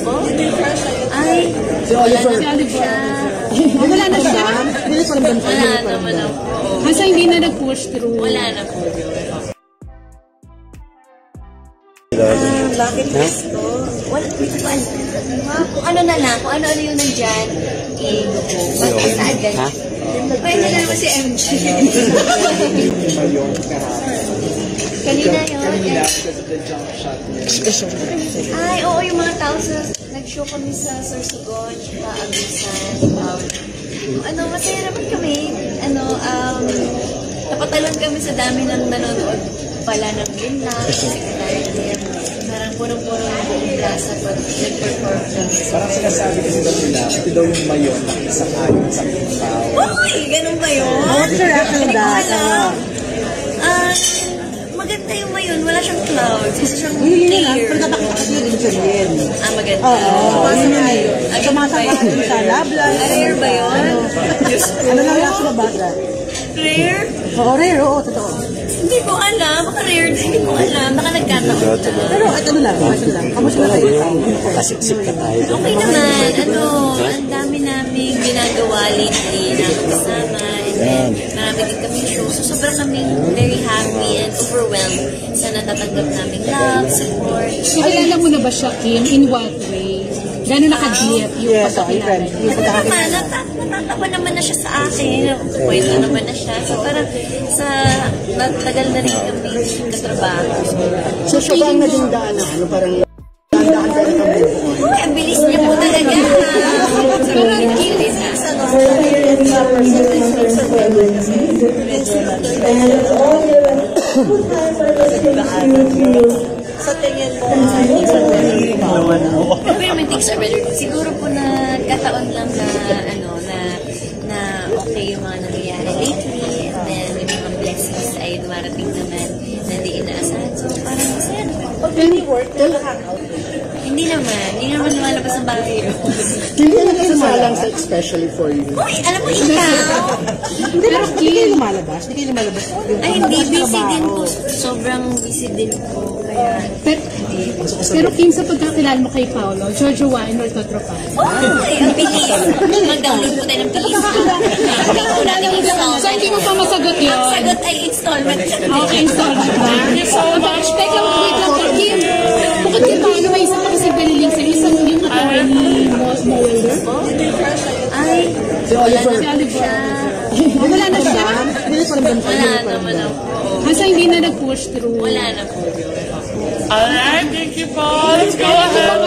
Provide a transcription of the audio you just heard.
po? Ay, wala na siya. Wala na siya? Wala naman ako. Kasi hindi na nag-push through. Wala na po. Bakit gusto? Wala, kung ano na lang, kung ano-ano yung nandyan, basta agad. Pwede na naman si MG. Kanina yun. Ay, oo, yung mga tao sa, nag-show kami sa Sorsogon, sa Agusan. Masaya naman kami. Napatalon kami sa dami ng nanonood pala ng Linlab, Secretariat. Parang puro-puro ng buong plaza pag nag-perform kami. Parang sinasabi kasi daw nila, ito daw yung mayon ng isang ayon sa tao. Uy! Ganun ba yun? What's your reaction on that? Maganda yung mayon. Wala siyang clouds. Isa siyang Hindi lang, layer. pero natakot yun din siya din. Maganda. Oo, yun na yun. Sumasakot din sa lablas. Rare ba yun? Ano lang reaction mo ba? Rare? Oo, rare, oo, totoo. Hindi ko alam. Baka rare. Hindi ko alam. Baka nagkataon lang. Pero ito lang, kamusta na kayo? Kasip-sip ka tayo. Okay naman. Ang dami namin ginagawa lately na kasama. And then, marami din kami show. So, sobrang kaming very happy and overwhelmed sa natatanggap naming love, support. Kilala mo na ba siya, Kim? In what way? Gano'n naka-deep yung pagkakilala niya? Naman, natatawa naman na siya sa akin. Kwento naman na siya. So, parang matagal na rin kami katrabaho. So, siya ba ang naging daan na parang daan ka rin kami? Uy, ang bilis niya po talaga. Pero ang kilis na sa Sa tingin mo, pero may things are better. Siguro po nagkataon lang na okay yung mga nangyayari lately, and then yung mga blessings ay dumarating naman na hindi inaasahan. So parang masaya naman. any work, hangout? Hindi naman lumalabas ng bahay. Hindi na nagsasalang sa especially for you. Uy, alam mo ikaw? Hindi kayo lumalabas? Hindi kayo lumalabas? Ay, hindi. Busy din po. Sobrang busy din po. Kaya, Pero Kim, sa pagkakilala mo kay Paolo, Jojo Wine or Totropan? uy, ang bilis. Mag-download po tayo ng bilis. Tingnan natin yung installment. So, hindi mo pa masagot yun? Ang sagot ay installment. Okay, installment ba? Thank you so much. Wait lang kay Kim. Bukod kay Paolo, may isang kasi biniling sa isang yung katawan ni Mowelder. Ay, wala na siya. Wala na siya? Wala naman ako. Kasi hindi na nag-push through. Wala na po. Alright, thank you po. Let's go ahead.